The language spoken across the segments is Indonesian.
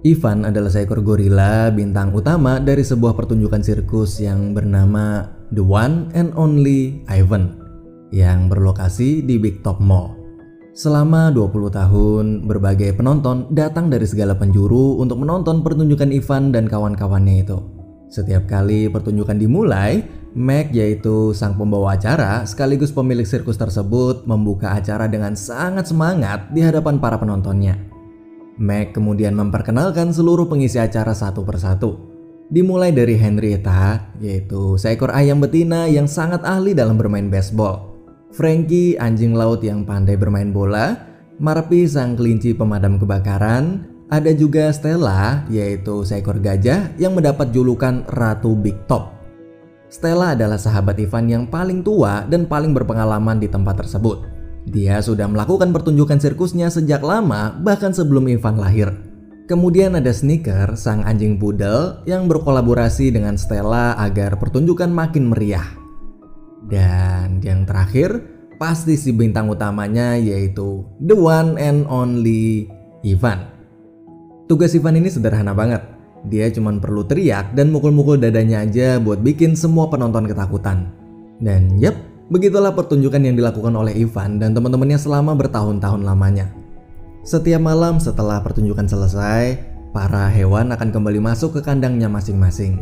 Ivan adalah seekor gorila bintang utama dari sebuah pertunjukan sirkus yang bernama The One and Only Ivan yang berlokasi di Big Top Mall. Selama 20 tahun, berbagai penonton datang dari segala penjuru untuk menonton pertunjukan Ivan dan kawan-kawannya itu. Setiap kali pertunjukan dimulai, Mac yaitu sang pembawa acara sekaligus pemilik sirkus tersebut membuka acara dengan sangat semangat di hadapan para penontonnya. Mac kemudian memperkenalkan seluruh pengisi acara satu persatu. Dimulai dari Henrietta, yaitu seekor ayam betina yang sangat ahli dalam bermain baseball. Frankie, anjing laut yang pandai bermain bola. Marpy, sang kelinci pemadam kebakaran. Ada juga Stella, yaitu seekor gajah yang mendapat julukan Ratu Big Top. Stella adalah sahabat Ivan yang paling tua dan paling berpengalaman di tempat tersebut. Dia sudah melakukan pertunjukan sirkusnya sejak lama, bahkan sebelum Ivan lahir. Kemudian ada Sneaker, sang anjing poodle yang berkolaborasi dengan Stella agar pertunjukan makin meriah. Dan yang terakhir, pasti si bintang utamanya yaitu The One and Only Ivan. Tugas Ivan ini sederhana banget. Dia cuma perlu teriak dan mukul-mukul dadanya aja buat bikin semua penonton ketakutan. Dan yep, begitulah pertunjukan yang dilakukan oleh Ivan dan teman-temannya selama bertahun-tahun lamanya. Setiap malam setelah pertunjukan selesai, para hewan akan kembali masuk ke kandangnya masing-masing.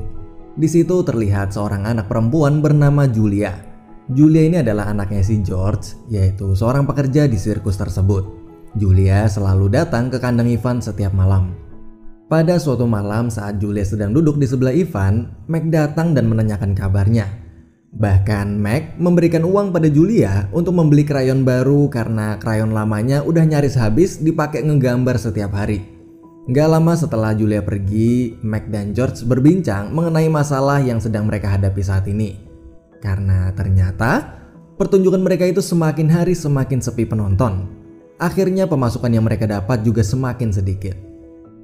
Di situ terlihat seorang anak perempuan bernama Julia. Julia ini adalah anaknya si George, yaitu seorang pekerja di sirkus tersebut. Julia selalu datang ke kandang Ivan setiap malam. Pada suatu malam saat Julia sedang duduk di sebelah Ivan, Mac datang dan menanyakan kabarnya. Bahkan Mac memberikan uang pada Julia untuk membeli krayon baru karena krayon lamanya udah nyaris habis dipakai ngegambar setiap hari. Gak lama setelah Julia pergi, Mac dan George berbincang mengenai masalah yang sedang mereka hadapi saat ini. Karena ternyata pertunjukan mereka itu semakin hari semakin sepi penonton. Akhirnya pemasukan yang mereka dapat juga semakin sedikit.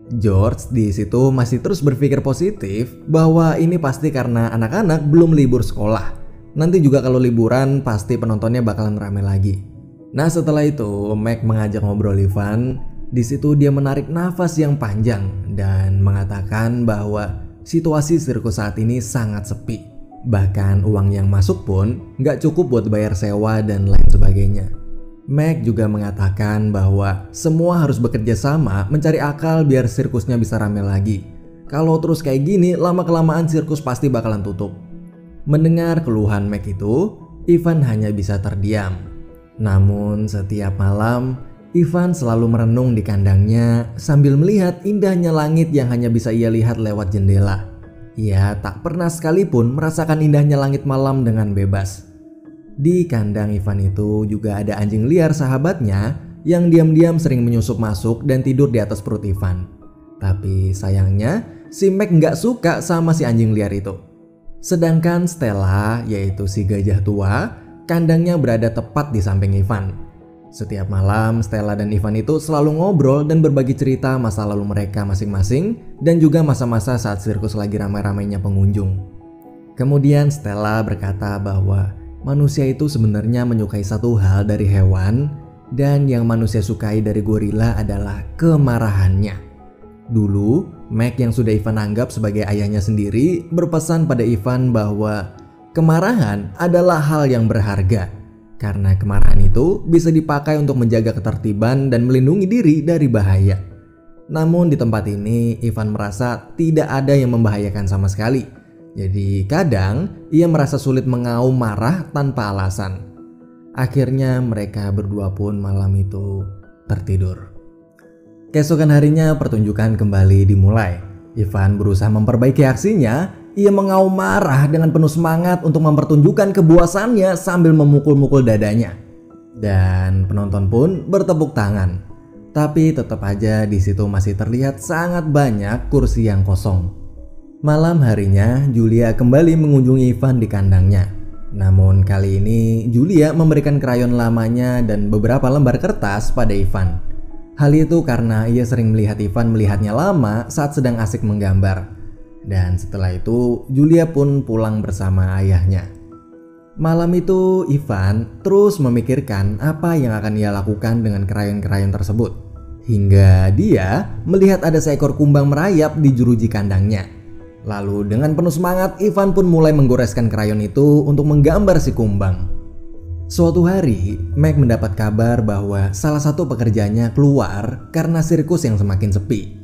George di situ masih terus berpikir positif bahwa ini pasti karena anak-anak belum libur sekolah. Nanti juga kalau liburan pasti penontonnya bakalan ramai lagi. Nah setelah itu Mac mengajak ngobrol Ivan. Di situ dia menarik nafas yang panjang dan mengatakan bahwa situasi sirkus saat ini sangat sepi. Bahkan uang yang masuk pun nggak cukup buat bayar sewa dan lain sebagainya. Mac juga mengatakan bahwa semua harus bekerja sama mencari akal biar sirkusnya bisa rame lagi. Kalau terus kayak gini, lama-kelamaan sirkus pasti bakalan tutup. Mendengar keluhan Mac itu, Ivan hanya bisa terdiam. Namun setiap malam, Ivan selalu merenung di kandangnya sambil melihat indahnya langit yang hanya bisa ia lihat lewat jendela. Ia tak pernah sekalipun merasakan indahnya langit malam dengan bebas. Di kandang Ivan itu juga ada anjing liar sahabatnya yang diam-diam sering menyusup masuk dan tidur di atas perut Ivan. Tapi sayangnya si Mac nggak suka sama si anjing liar itu. Sedangkan Stella, yaitu si gajah tua, kandangnya berada tepat di samping Ivan. Setiap malam Stella dan Ivan itu selalu ngobrol dan berbagi cerita masa lalu mereka masing-masing dan juga masa-masa saat sirkus lagi ramai-ramainya pengunjung. Kemudian Stella berkata bahwa manusia itu sebenarnya menyukai satu hal dari hewan, dan yang manusia sukai dari gorila adalah kemarahannya. Dulu, Mac yang sudah Ivan anggap sebagai ayahnya sendiri berpesan pada Ivan bahwa kemarahan adalah hal yang berharga, karena kemarahan itu bisa dipakai untuk menjaga ketertiban dan melindungi diri dari bahaya. Namun di tempat ini, Ivan merasa tidak ada yang membahayakan sama sekali. Jadi kadang ia merasa sulit mengaum marah tanpa alasan. Akhirnya mereka berdua pun malam itu tertidur. Keesokan harinya pertunjukan kembali dimulai. Ivan berusaha memperbaiki aksinya. Ia mengaum marah dengan penuh semangat untuk mempertunjukkan kepuasannya sambil memukul-mukul dadanya. Dan penonton pun bertepuk tangan. Tapi tetap aja di situ masih terlihat sangat banyak kursi yang kosong. Malam harinya, Julia kembali mengunjungi Ivan di kandangnya. Namun kali ini, Julia memberikan krayon lamanya dan beberapa lembar kertas pada Ivan. Hal itu karena ia sering melihat Ivan melihatnya lama saat sedang asik menggambar. Dan setelah itu, Julia pun pulang bersama ayahnya. Malam itu, Ivan terus memikirkan apa yang akan ia lakukan dengan krayon-krayon tersebut. hingga dia melihat ada seekor kumbang merayap di jeruji kandangnya. Lalu dengan penuh semangat, Ivan pun mulai menggoreskan krayon itu untuk menggambar si kumbang. Suatu hari, Mac mendapat kabar bahwa salah satu pekerjanya keluar karena sirkus yang semakin sepi.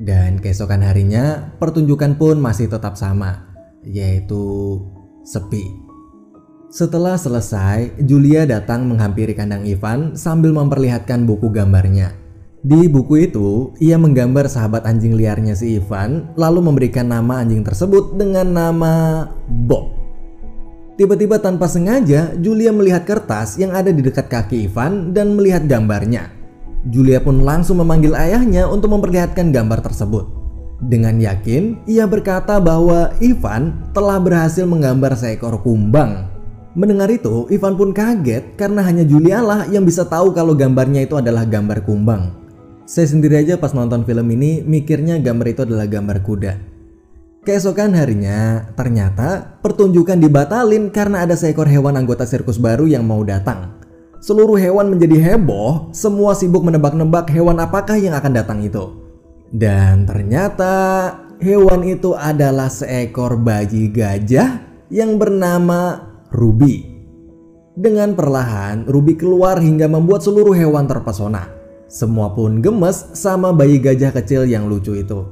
Dan keesokan harinya, pertunjukan pun masih tetap sama, yaitu sepi. Setelah selesai, Julia datang menghampiri kandang Ivan sambil memperlihatkan buku gambarnya. Di buku itu, ia menggambar sahabat anjing liarnya si Ivan, lalu memberikan nama anjing tersebut dengan nama Bob. Tiba-tiba tanpa sengaja, Julia melihat kertas yang ada di dekat kaki Ivan dan melihat gambarnya. Julia pun langsung memanggil ayahnya untuk memperlihatkan gambar tersebut. Dengan yakin, ia berkata bahwa Ivan telah berhasil menggambar seekor kumbang. Mendengar itu, Ivan pun kaget karena hanya Julia lah yang bisa tahu kalau gambarnya itu adalah gambar kumbang. Saya sendiri aja pas nonton film ini mikirnya gambar itu adalah gambar kuda. Keesokan harinya, ternyata pertunjukan dibatalin karena ada seekor hewan anggota sirkus baru yang mau datang. Seluruh hewan menjadi heboh, semua sibuk menebak-nebak hewan apakah yang akan datang itu. Dan ternyata hewan itu adalah seekor bayi gajah yang bernama Ruby. Dengan perlahan, Ruby keluar hingga membuat seluruh hewan terpesona. Semua pun gemes sama bayi gajah kecil yang lucu itu.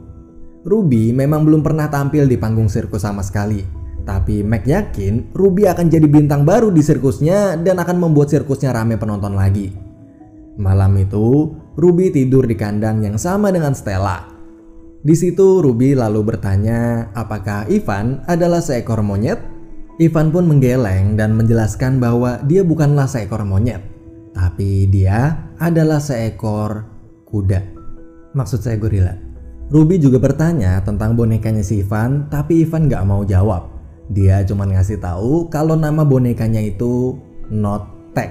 Ruby memang belum pernah tampil di panggung sirkus sama sekali. Tapi Mac yakin Ruby akan jadi bintang baru di sirkusnya dan akan membuat sirkusnya ramai penonton lagi. Malam itu, Ruby tidur di kandang yang sama dengan Stella. Di situ Ruby lalu bertanya apakah Ivan adalah seekor monyet. Ivan pun menggeleng dan menjelaskan bahwa dia bukanlah seekor monyet, tapi dia adalah seekor kuda. Maksud saya gorila. Ruby juga bertanya tentang bonekanya si Ivan, tapi Ivan gak mau jawab. Dia cuma ngasih tahu kalau nama bonekanya itu Not Tag.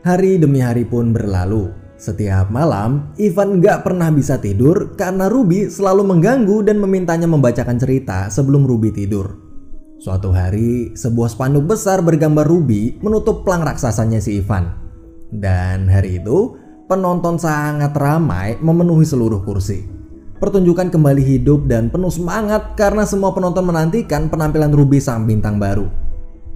Hari demi hari pun berlalu. Setiap malam, Ivan gak pernah bisa tidur karena Ruby selalu mengganggu dan memintanya membacakan cerita sebelum Ruby tidur. Suatu hari, sebuah spanduk besar bergambar Ruby menutup plang raksasanya si Ivan. Dan hari itu, penonton sangat ramai memenuhi seluruh kursi. Pertunjukan kembali hidup dan penuh semangat karena semua penonton menantikan penampilan Ruby sang bintang baru.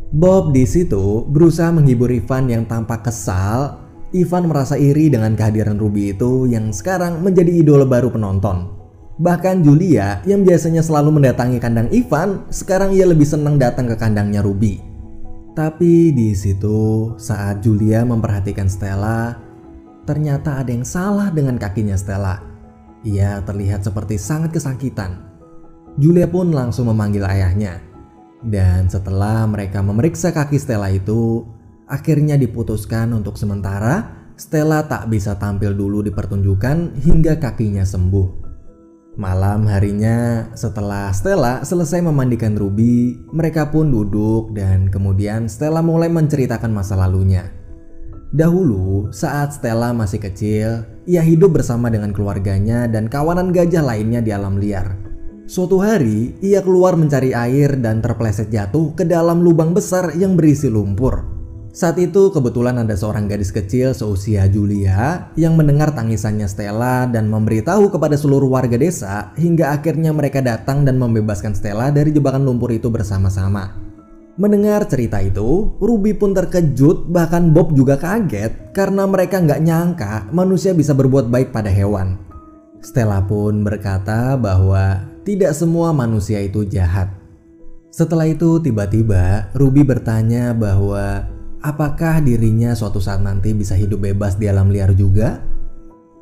Bob di situ berusaha menghibur Ivan yang tampak kesal. Ivan merasa iri dengan kehadiran Ruby itu yang sekarang menjadi idola baru penonton. Bahkan Julia yang biasanya selalu mendatangi kandang Ivan, sekarang ia lebih senang datang ke kandangnya Ruby. Tapi di situ saat Julia memperhatikan Stella, ternyata ada yang salah dengan kakinya Stella. Ia terlihat seperti sangat kesakitan. Julia pun langsung memanggil ayahnya. Dan setelah mereka memeriksa kaki Stella itu, akhirnya diputuskan untuk sementara Stella tak bisa tampil dulu di pertunjukan hingga kakinya sembuh. Malam harinya, setelah Stella selesai memandikan Ruby, mereka pun duduk dan kemudian Stella mulai menceritakan masa lalunya. Dahulu, saat Stella masih kecil, ia hidup bersama dengan keluarganya dan kawanan gajah lainnya di alam liar. Suatu hari, ia keluar mencari air dan terpeleset jatuh ke dalam lubang besar yang berisi lumpur. Saat itu kebetulan ada seorang gadis kecil seusia Julia yang mendengar tangisannya Stella dan memberitahu kepada seluruh warga desa hingga akhirnya mereka datang dan membebaskan Stella dari jebakan lumpur itu bersama-sama. Mendengar cerita itu, Ruby pun terkejut, bahkan Bob juga kaget karena mereka nggak nyangka manusia bisa berbuat baik pada hewan. Stella pun berkata bahwa tidak semua manusia itu jahat. Setelah itu tiba-tiba Ruby bertanya bahwa apakah dirinya suatu saat nanti bisa hidup bebas di alam liar juga?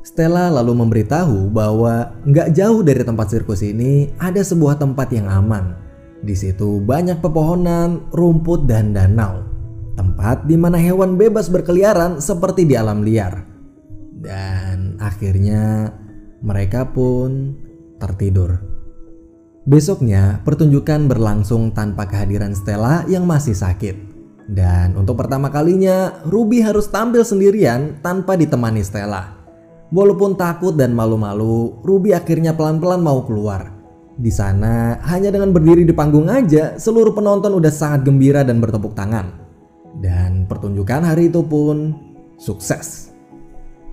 Stella lalu memberitahu bahwa nggak jauh dari tempat sirkus ini ada sebuah tempat yang aman. Di situ banyak pepohonan, rumput, dan danau. Tempat di mana hewan bebas berkeliaran seperti di alam liar. Dan akhirnya mereka pun tertidur. Besoknya pertunjukan berlangsung tanpa kehadiran Stella yang masih sakit. Dan untuk pertama kalinya Ruby harus tampil sendirian tanpa ditemani Stella. Walaupun takut dan malu-malu, Ruby akhirnya pelan-pelan mau keluar. Di sana hanya dengan berdiri di panggung aja seluruh penonton udah sangat gembira dan bertepuk tangan. Dan pertunjukan hari itu pun sukses.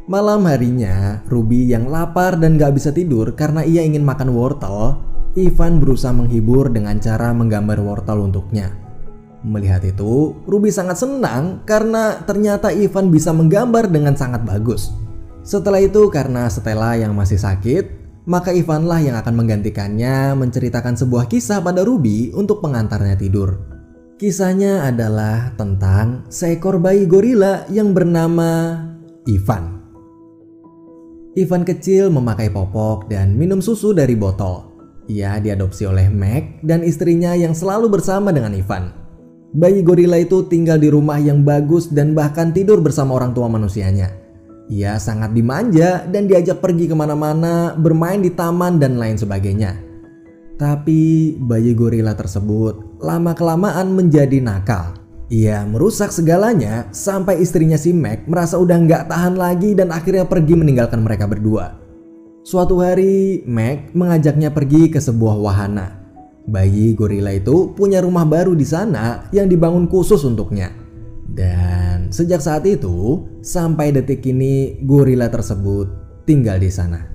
Malam harinya, Ruby yang lapar dan gak bisa tidur karena ia ingin makan wortel, Ivan berusaha menghibur dengan cara menggambar wortel untuknya. Melihat itu, Ruby sangat senang karena ternyata Ivan bisa menggambar dengan sangat bagus. Setelah itu, karena Stella yang masih sakit, maka Ivan lah yang akan menggantikannya menceritakan sebuah kisah pada Ruby untuk pengantarnya tidur. Kisahnya adalah tentang seekor bayi gorila yang bernama Ivan. Ivan kecil memakai popok dan minum susu dari botol. Ia diadopsi oleh Meg dan istrinya yang selalu bersama dengan Ivan. Bayi gorila itu tinggal di rumah yang bagus dan bahkan tidur bersama orang tua manusianya. Ia sangat dimanja dan diajak pergi kemana-mana, bermain di taman dan lain sebagainya. Tapi bayi gorila tersebut lama-kelamaan menjadi nakal. Ia merusak segalanya sampai istrinya si Meg merasa udah nggak tahan lagi dan akhirnya pergi meninggalkan mereka berdua. Suatu hari Meg mengajaknya pergi ke sebuah wahana. Bayi gorila itu punya rumah baru di sana yang dibangun khusus untuknya. Dan sejak saat itu sampai detik ini gorila tersebut tinggal di sana.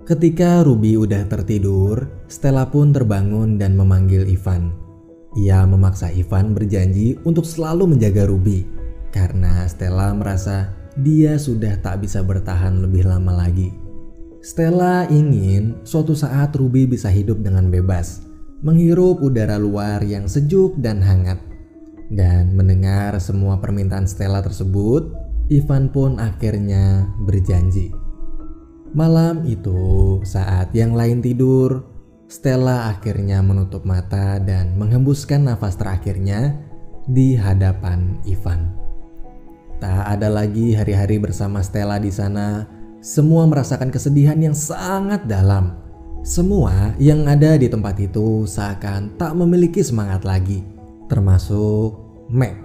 Ketika Ruby udah tertidur, Stella pun terbangun dan memanggil Ivan. Ia memaksa Ivan berjanji untuk selalu menjaga Ruby karena Stella merasa dia sudah tak bisa bertahan lebih lama lagi. Stella ingin suatu saat Ruby bisa hidup dengan bebas, menghirup udara luar yang sejuk dan hangat. Dan mendengar semua permintaan Stella tersebut, Ivan pun akhirnya berjanji. Malam itu, saat yang lain tidur, Stella akhirnya menutup mata dan menghembuskan nafas terakhirnya di hadapan Ivan. Tak ada lagi hari-hari bersama Stella di sana. Semua merasakan kesedihan yang sangat dalam. Semua yang ada di tempat itu seakan tak memiliki semangat lagi, termasuk Meg.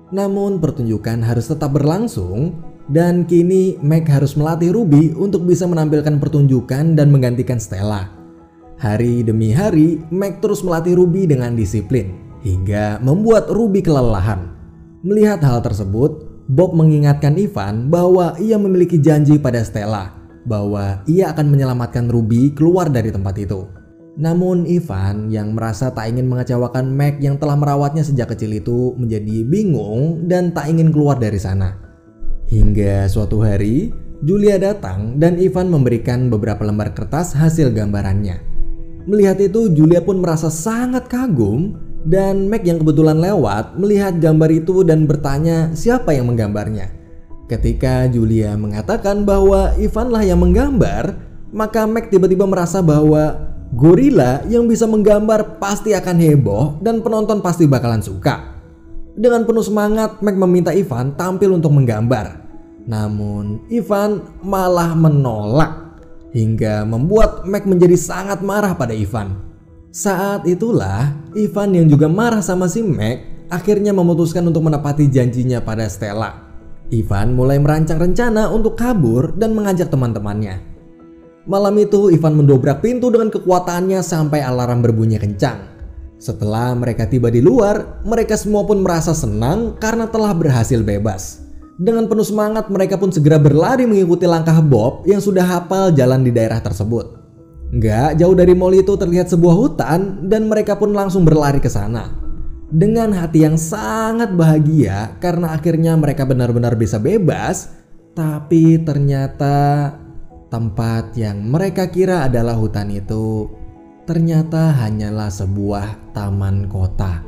Namun pertunjukan harus tetap berlangsung dan kini Meg harus melatih Ruby untuk bisa menampilkan pertunjukan dan menggantikan Stella. Hari demi hari, Meg terus melatih Ruby dengan disiplin hingga membuat Ruby kelelahan. Melihat hal tersebut, Bob mengingatkan Ivan bahwa ia memiliki janji pada Stella bahwa ia akan menyelamatkan Ruby keluar dari tempat itu. Namun Ivan yang merasa tak ingin mengecewakan Meg yang telah merawatnya sejak kecil itu menjadi bingung dan tak ingin keluar dari sana. Hingga suatu hari, Julia datang dan Ivan memberikan beberapa lembar kertas hasil gambarannya. Melihat itu, Julia pun merasa sangat kagum dan Meg yang kebetulan lewat melihat gambar itu dan bertanya siapa yang menggambarnya. Ketika Julia mengatakan bahwa Ivan lah yang menggambar, maka Meg tiba-tiba merasa bahwa gorila yang bisa menggambar pasti akan heboh dan penonton pasti bakalan suka. Dengan penuh semangat, Meg meminta Ivan tampil untuk menggambar. Namun Ivan malah menolak hingga membuat Meg menjadi sangat marah pada Ivan. Saat itulah Ivan yang juga marah sama si Meg akhirnya memutuskan untuk menepati janjinya pada Stella. Ivan mulai merancang rencana untuk kabur dan mengajak teman-temannya. Malam itu Ivan mendobrak pintu dengan kekuatannya sampai alarm berbunyi kencang. Setelah mereka tiba di luar, mereka semua pun merasa senang karena telah berhasil bebas. Dengan penuh semangat mereka pun segera berlari mengikuti langkah Bob yang sudah hafal jalan di daerah tersebut. Nggak jauh dari mall itu terlihat sebuah hutan dan mereka pun langsung berlari ke sana. Dengan hati yang sangat bahagia karena akhirnya mereka benar-benar bisa bebas, tapi ternyata tempat yang mereka kira adalah hutan itu ternyata hanyalah sebuah taman kota.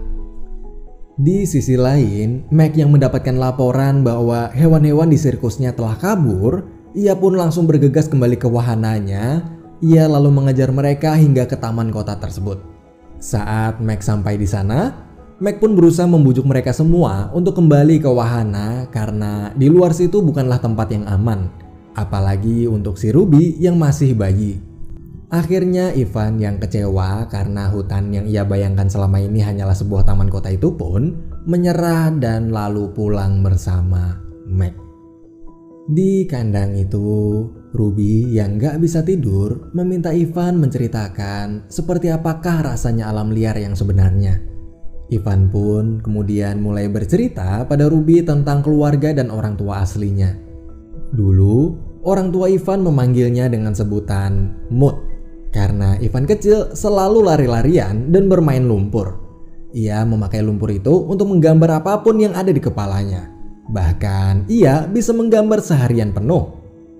Di sisi lain, Meg yang mendapatkan laporan bahwa hewan-hewan di sirkusnya telah kabur, ia pun langsung bergegas kembali ke wahananya. Ia lalu mengejar mereka hingga ke taman kota tersebut. Saat Meg sampai di sana, Meg pun berusaha membujuk mereka semua untuk kembali ke wahana karena di luar situ bukanlah tempat yang aman, apalagi untuk si Ruby yang masih bayi. Akhirnya Ivan yang kecewa karena hutan yang ia bayangkan selama ini hanyalah sebuah taman kota itu pun menyerah dan lalu pulang bersama Meg. Di kandang itu, Ruby yang gak bisa tidur meminta Ivan menceritakan seperti apakah rasanya alam liar yang sebenarnya. Ivan pun kemudian mulai bercerita pada Ruby tentang keluarga dan orang tua aslinya. Dulu, orang tua Ivan memanggilnya dengan sebutan Mut karena Ivan kecil selalu lari-larian dan bermain lumpur. Ia memakai lumpur itu untuk menggambar apapun yang ada di kepalanya. Bahkan ia bisa menggambar seharian penuh.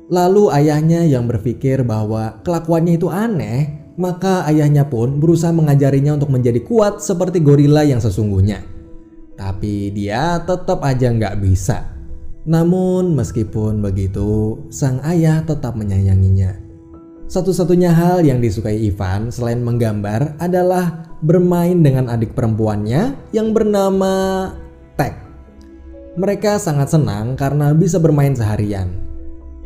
Lalu ayahnya yang berpikir bahwa kelakuannya itu aneh, maka ayahnya pun berusaha mengajarinya untuk menjadi kuat seperti gorila yang sesungguhnya. Tapi dia tetap aja nggak bisa. Namun meskipun begitu, sang ayah tetap menyayanginya. Satu-satunya hal yang disukai Ivan selain menggambar adalah bermain dengan adik perempuannya yang bernama Tek. Mereka sangat senang karena bisa bermain seharian.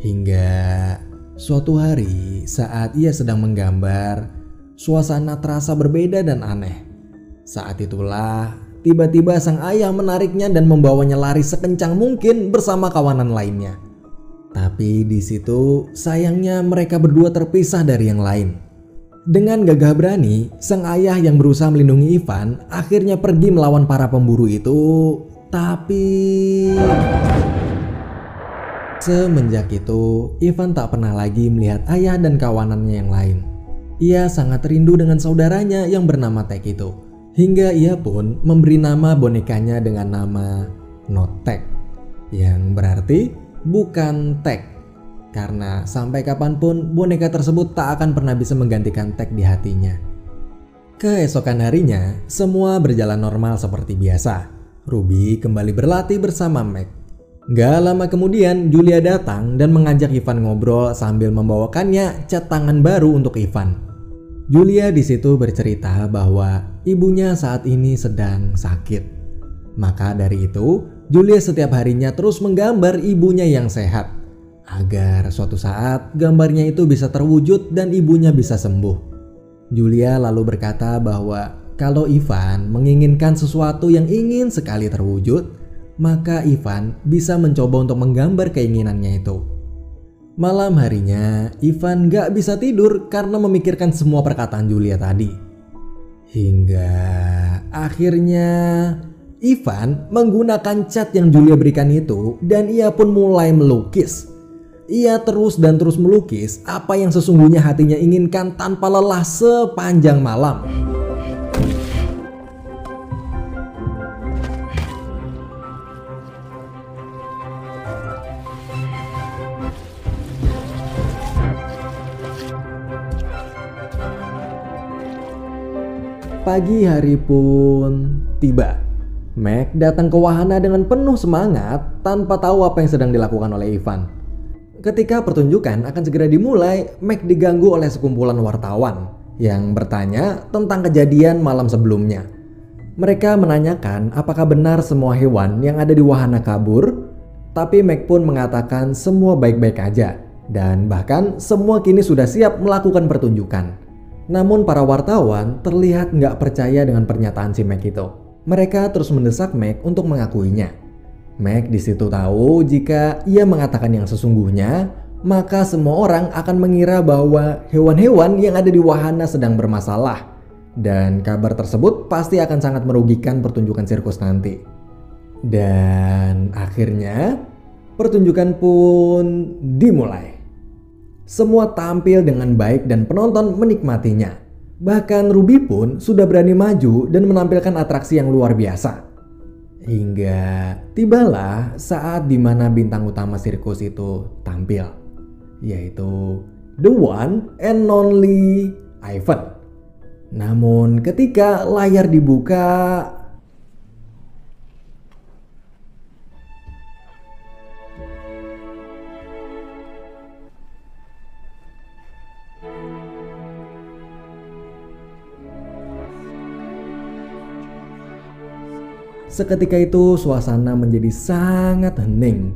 Hingga suatu hari saat ia sedang menggambar, suasana terasa berbeda dan aneh. Saat itulah tiba-tiba sang ayah menariknya dan membawanya lari sekencang mungkin bersama kawanan lainnya. Tapi di situ sayangnya mereka berdua terpisah dari yang lain. Dengan gagah berani, sang ayah yang berusaha melindungi Ivan akhirnya pergi melawan para pemburu itu. Tapi semenjak itu, Ivan tak pernah lagi melihat ayah dan kawanannya yang lain. Ia sangat rindu dengan saudaranya yang bernama Tek itu. Hingga ia pun memberi nama bonekanya dengan nama Notek, yang berarti bukan Tek. Karena sampai kapanpun boneka tersebut tak akan pernah bisa menggantikan Tek di hatinya. Keesokan harinya, semua berjalan normal seperti biasa. Ruby kembali berlatih bersama Meg. Gak lama kemudian Julia datang dan mengajak Ivan ngobrol sambil membawakannya cat tangan baru untuk Ivan. Julia di situ bercerita bahwa ibunya saat ini sedang sakit. Maka dari itu, Julia setiap harinya terus menggambar ibunya yang sehat agar suatu saat gambarnya itu bisa terwujud dan ibunya bisa sembuh. Julia lalu berkata bahwa kalau Ivan menginginkan sesuatu yang ingin sekali terwujud, maka Ivan bisa mencoba untuk menggambar keinginannya itu. Malam harinya, Ivan gak bisa tidur karena memikirkan semua perkataan Julia tadi. Hingga akhirnya Ivan menggunakan cat yang Julia berikan itu dan ia pun mulai melukis. Ia terus dan terus melukis apa yang sesungguhnya hatinya inginkan tanpa lelah sepanjang malam. Pagi hari pun tiba. Meg datang ke wahana dengan penuh semangat tanpa tahu apa yang sedang dilakukan oleh Ivan. Ketika pertunjukan akan segera dimulai, Meg diganggu oleh sekumpulan wartawan yang bertanya tentang kejadian malam sebelumnya. Mereka menanyakan apakah benar semua hewan yang ada di wahana kabur, tapi Meg pun mengatakan semua baik-baik aja dan bahkan semua kini sudah siap melakukan pertunjukan. Namun para wartawan terlihat nggak percaya dengan pernyataan si Meg itu. Mereka terus mendesak Meg untuk mengakuinya. Meg di situ tahu jika ia mengatakan yang sesungguhnya, maka semua orang akan mengira bahwa hewan-hewan yang ada di wahana sedang bermasalah. Dan kabar tersebut pasti akan sangat merugikan pertunjukan sirkus nanti. Dan akhirnya pertunjukan pun dimulai. Semua tampil dengan baik dan penonton menikmatinya. Bahkan Ruby pun sudah berani maju dan menampilkan atraksi yang luar biasa. Hingga tibalah saat dimana bintang utama sirkus itu tampil, yaitu the one and only Ivan. Namun ketika layar dibuka, seketika itu suasana menjadi sangat hening.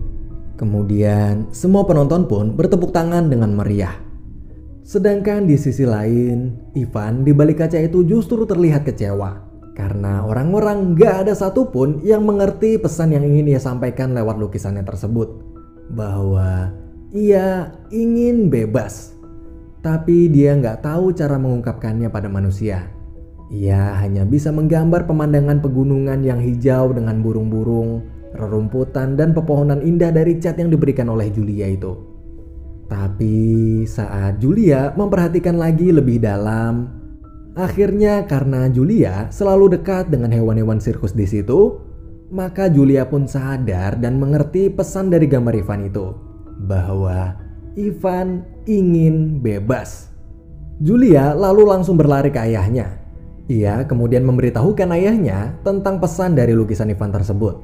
Kemudian semua penonton pun bertepuk tangan dengan meriah. Sedangkan di sisi lain, Ivan di balik kaca itu justru terlihat kecewa. Karena orang-orang gak ada satupun yang mengerti pesan yang ingin ia sampaikan lewat lukisannya tersebut. Bahwa ia ingin bebas. Tapi dia gak tahu cara mengungkapkannya pada manusia. Ia hanya bisa menggambar pemandangan pegunungan yang hijau dengan burung-burung, rerumputan dan pepohonan indah dari cat yang diberikan oleh Julia itu. Tapi saat Julia memperhatikan lagi lebih dalam, akhirnya karena Julia selalu dekat dengan hewan-hewan sirkus di situ, maka Julia pun sadar dan mengerti pesan dari gambar Ivan itu, bahwa Ivan ingin bebas. Julia lalu langsung berlari ke ayahnya. Ia kemudian memberitahukan ayahnya tentang pesan dari lukisan Ivan tersebut.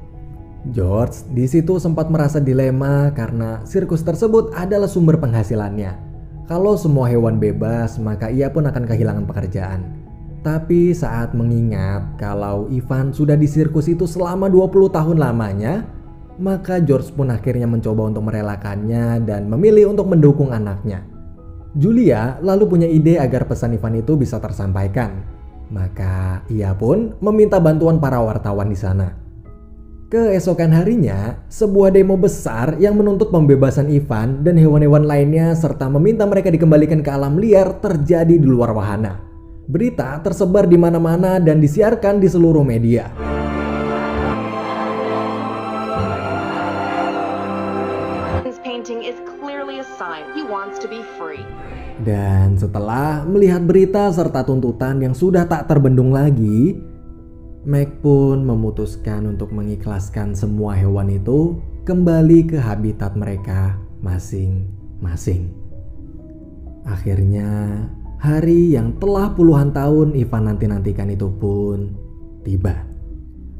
George di situ sempat merasa dilema karena sirkus tersebut adalah sumber penghasilannya. Kalau semua hewan bebas, maka ia pun akan kehilangan pekerjaan. Tapi saat mengingat kalau Ivan sudah di sirkus itu selama 20 tahun lamanya, maka George pun akhirnya mencoba untuk merelakannya dan memilih untuk mendukung anaknya. Julia lalu punya ide agar pesan Ivan itu bisa tersampaikan. Maka ia pun meminta bantuan para wartawan di sana. Keesokan harinya, sebuah demo besar yang menuntut pembebasan Ivan dan hewan-hewan lainnya serta meminta mereka dikembalikan ke alam liar terjadi di luar wahana. Berita tersebar di mana-mana dan disiarkan di seluruh media. Dan setelah melihat berita serta tuntutan yang sudah tak terbendung lagi, Meg pun memutuskan untuk mengikhlaskan semua hewan itu kembali ke habitat mereka masing-masing. Akhirnya, hari yang telah puluhan tahun Ivan nanti-nantikan itu pun tiba.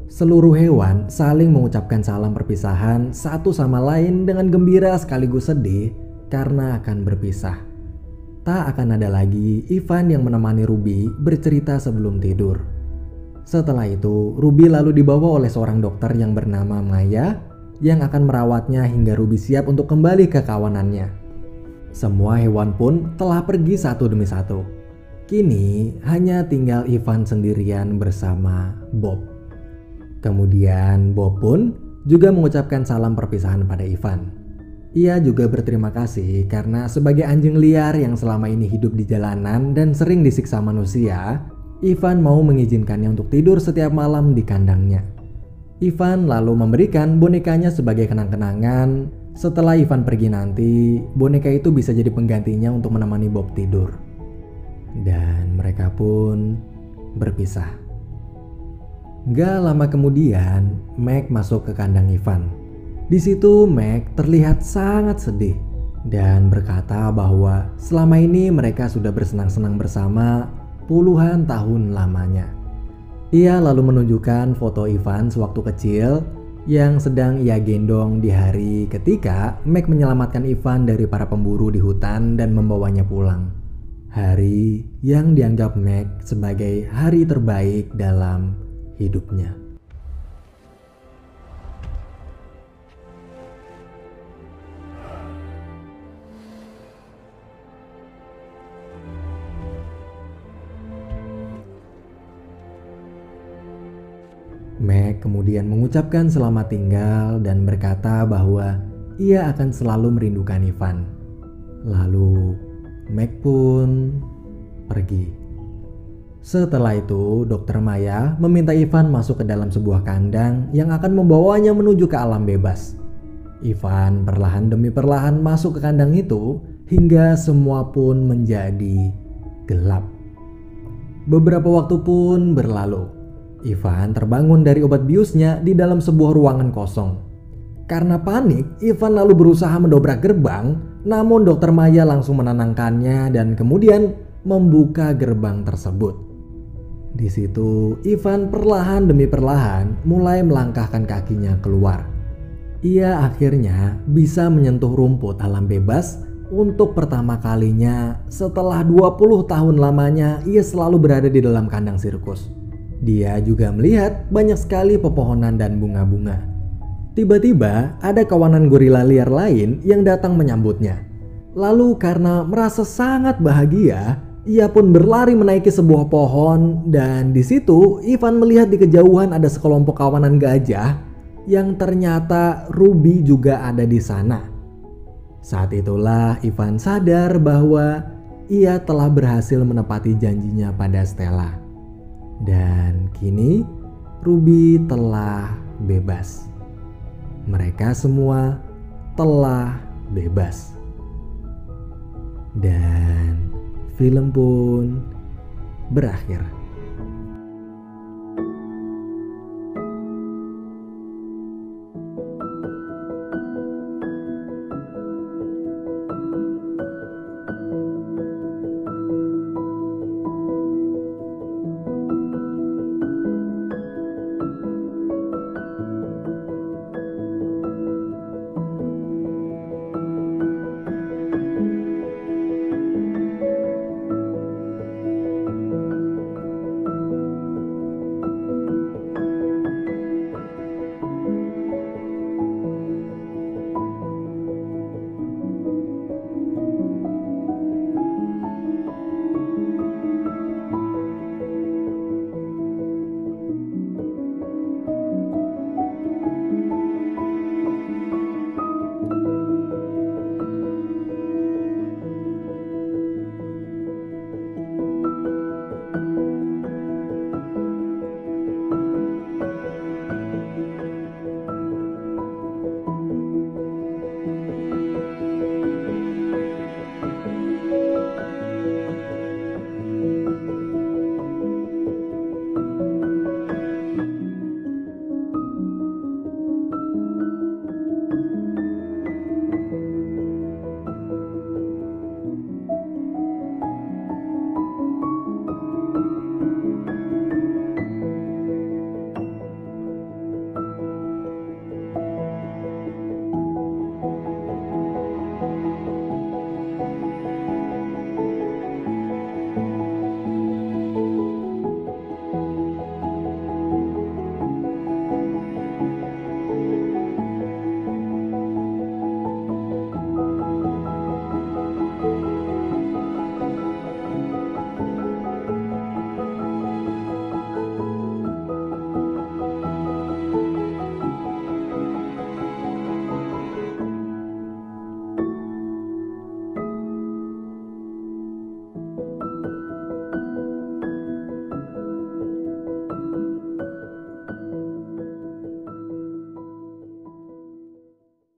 Seluruh hewan saling mengucapkan salam perpisahan satu sama lain dengan gembira sekaligus sedih karena akan berpisah. Tak akan ada lagi Ivan yang menemani Ruby bercerita sebelum tidur. Setelah itu, Ruby lalu dibawa oleh seorang dokter yang bernama Maya yang akan merawatnya hingga Ruby siap untuk kembali ke kawanannya. Semua hewan pun telah pergi satu demi satu. Kini hanya tinggal Ivan sendirian bersama Bob. Kemudian Bob pun juga mengucapkan salam perpisahan pada Ivan. Ia juga berterima kasih karena sebagai anjing liar yang selama ini hidup di jalanan dan sering disiksa manusia, Ivan mau mengizinkannya untuk tidur setiap malam di kandangnya. Ivan lalu memberikan bonekanya sebagai kenang-kenangan. Setelah Ivan pergi nanti, boneka itu bisa jadi penggantinya untuk menemani Bob tidur. Dan mereka pun berpisah. Gak lama kemudian, Meg masuk ke kandang Ivan. Di situ Meg terlihat sangat sedih dan berkata bahwa selama ini mereka sudah bersenang-senang bersama puluhan tahun lamanya. Ia lalu menunjukkan foto Ivan sewaktu kecil yang sedang ia gendong di hari ketika Meg menyelamatkan Ivan dari para pemburu di hutan dan membawanya pulang. Hari yang dianggap Meg sebagai hari terbaik dalam hidupnya. Meg kemudian mengucapkan selamat tinggal dan berkata bahwa ia akan selalu merindukan Ivan. Lalu Meg pun pergi. Setelah itu, Dokter Maya meminta Ivan masuk ke dalam sebuah kandang yang akan membawanya menuju ke alam bebas. Ivan perlahan demi perlahan masuk ke kandang itu hingga semua pun menjadi gelap. Beberapa waktu pun berlalu. Ivan terbangun dari obat biusnya di dalam sebuah ruangan kosong. Karena panik, Ivan lalu berusaha mendobrak gerbang, namun Dokter Maya langsung menenangkannya dan kemudian membuka gerbang tersebut. Di situ, Ivan perlahan demi perlahan mulai melangkahkan kakinya keluar. Ia akhirnya bisa menyentuh rumput alam bebas untuk pertama kalinya setelah 20 tahun lamanya ia selalu berada di dalam kandang sirkus. Dia juga melihat banyak sekali pepohonan dan bunga-bunga. Tiba-tiba ada kawanan gorila liar lain yang datang menyambutnya. Lalu karena merasa sangat bahagia, ia pun berlari menaiki sebuah pohon dan di situ Ivan melihat di kejauhan ada sekelompok kawanan gajah yang ternyata Ruby juga ada di sana. Saat itulah Ivan sadar bahwa ia telah berhasil menepati janjinya pada Stella. Dan kini Ruby telah bebas. mereka semua telah bebas. Dan film pun berakhir.